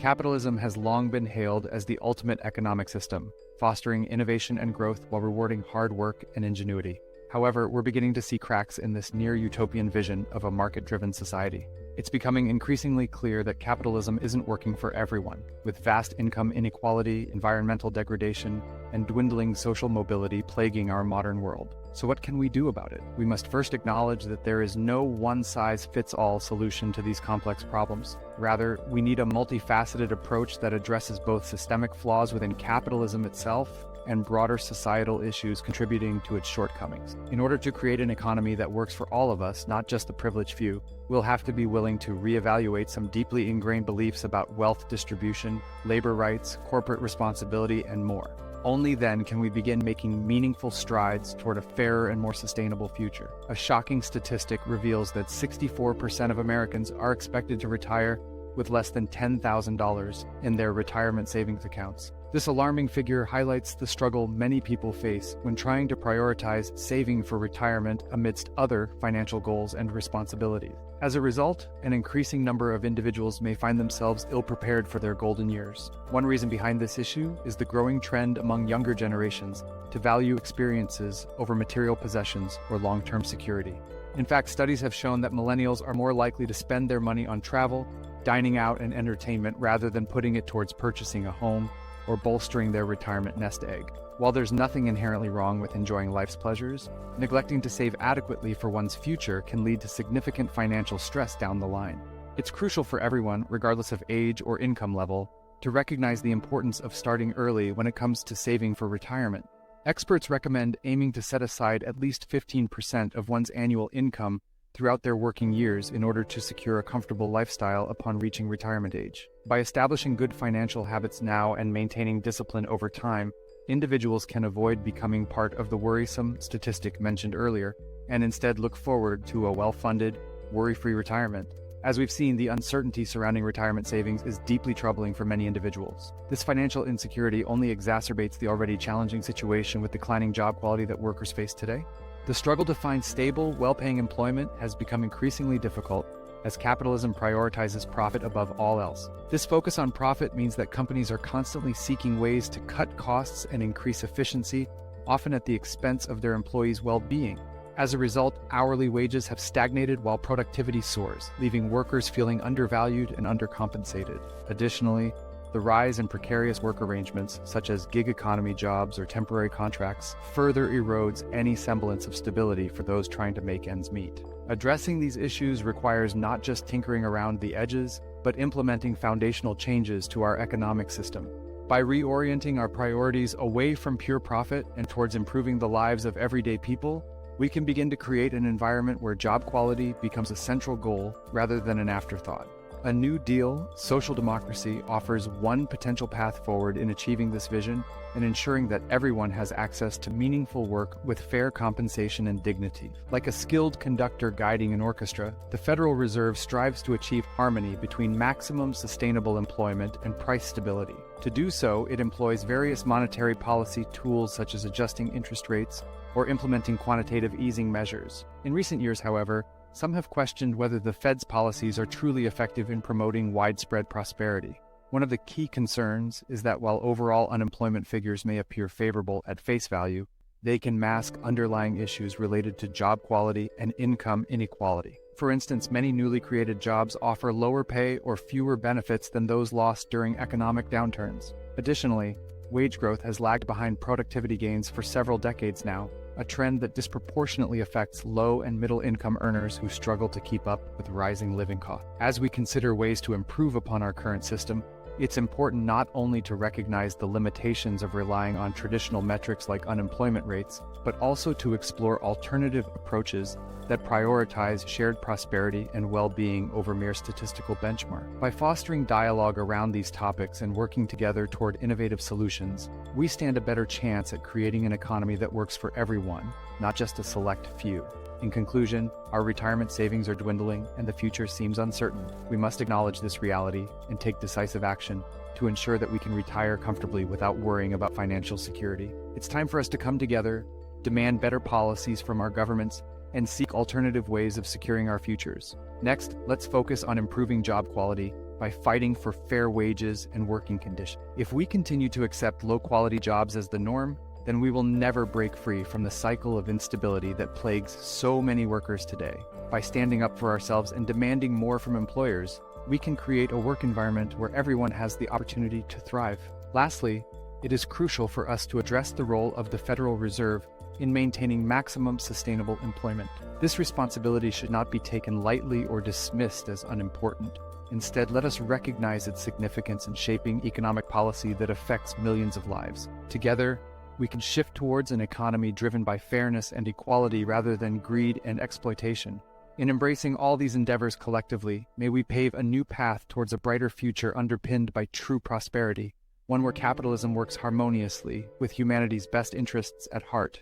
Capitalism has long been hailed as the ultimate economic system, fostering innovation and growth while rewarding hard work and ingenuity. However, we're beginning to see cracks in this near-utopian vision of a market-driven society. It's becoming increasingly clear that capitalism isn't working for everyone, with vast income inequality, environmental degradation, and dwindling social mobility plaguing our modern world. So what can we do about it? We must first acknowledge that there is no one-size-fits-all solution to these complex problems. Rather, we need a multifaceted approach that addresses both systemic flaws within capitalism itself and broader societal issues contributing to its shortcomings. In order to create an economy that works for all of us, not just the privileged few, we'll have to be willing to reevaluate some deeply ingrained beliefs about wealth distribution, labor rights, corporate responsibility, and more. Only then can we begin making meaningful strides toward a fairer and more sustainable future. A shocking statistic reveals that 64% of Americans are expected to retire with less than $10,000 in their retirement savings accounts. This alarming figure highlights the struggle many people face when trying to prioritize saving for retirement amidst other financial goals and responsibilities. As a result, an increasing number of individuals may find themselves ill-prepared for their golden years. One reason behind this issue is the growing trend among younger generations to value experiences over material possessions or long-term security. In fact, studies have shown that millennials are more likely to spend their money on travel, dining out, and entertainment rather than putting it towards purchasing a home or bolstering their retirement nest egg. While there's nothing inherently wrong with enjoying life's pleasures, neglecting to save adequately for one's future can lead to significant financial stress down the line. It's crucial for everyone, regardless of age or income level, to recognize the importance of starting early when it comes to saving for retirement. Experts recommend aiming to set aside at least 15% of one's annual income throughout their working years in order to secure a comfortable lifestyle upon reaching retirement age. By establishing good financial habits now and maintaining discipline over time, individuals can avoid becoming part of the worrisome statistic mentioned earlier and instead look forward to a well-funded, worry-free retirement. As we've seen, the uncertainty surrounding retirement savings is deeply troubling for many individuals. This financial insecurity only exacerbates the already challenging situation with declining job quality that workers face today. The struggle to find stable, well-paying employment has become increasingly difficult as capitalism prioritizes profit above all else. This focus on profit means that companies are constantly seeking ways to cut costs and increase efficiency, often at the expense of their employees' well-being. As a result, hourly wages have stagnated while productivity soars, leaving workers feeling undervalued and undercompensated. Additionally, the rise in precarious work arrangements, such as gig economy jobs or temporary contracts, further erodes any semblance of stability for those trying to make ends meet. Addressing these issues requires not just tinkering around the edges, but implementing foundational changes to our economic system. By reorienting our priorities away from pure profit and towards improving the lives of everyday people, we can begin to create an environment where job quality becomes a central goal rather than an afterthought. A New Deal social democracy offers one potential path forward in achieving this vision and ensuring that everyone has access to meaningful work with fair compensation and dignity. Like a skilled conductor guiding an orchestra, the Federal Reserve strives to achieve harmony between maximum sustainable employment and price stability. To do so, it employs various monetary policy tools such as adjusting interest rates or implementing quantitative easing measures. In recent years, however, some have questioned whether the Fed's policies are truly effective in promoting widespread prosperity. One of the key concerns is that while overall unemployment figures may appear favorable at face value, they can mask underlying issues related to job quality and income inequality. For instance, many newly created jobs offer lower pay or fewer benefits than those lost during economic downturns. Additionally, wage growth has lagged behind productivity gains for several decades now, a trend that disproportionately affects low and middle income earners who struggle to keep up with rising living costs. As we consider ways to improve upon our current system, it's important not only to recognize the limitations of relying on traditional metrics like unemployment rates, but also to explore alternative approaches that prioritize shared prosperity and well-being over mere statistical benchmark. By fostering dialogue around these topics and working together toward innovative solutions, we stand a better chance at creating an economy that works for everyone, not just a select few. In conclusion, our retirement savings are dwindling and the future seems uncertain. We must acknowledge this reality and take decisive action to ensure that we can retire comfortably without worrying about financial security. It's time for us to come together, demand better policies from our governments, and seek alternative ways of securing our futures. Next, let's focus on improving job quality by fighting for fair wages and working conditions. If we continue to accept low-quality jobs as the norm, then we will never break free from the cycle of instability that plagues so many workers today. By standing up for ourselves and demanding more from employers, we can create a work environment where everyone has the opportunity to thrive. Lastly, it is crucial for us to address the role of the Federal Reserve in maintaining maximum sustainable employment. This responsibility should not be taken lightly or dismissed as unimportant. Instead, let us recognize its significance in shaping economic policy that affects millions of lives. Together, we can shift towards an economy driven by fairness and equality rather than greed and exploitation. In embracing all these endeavors collectively, may we pave a new path towards a brighter future underpinned by true prosperity, one where capitalism works harmoniously with humanity's best interests at heart.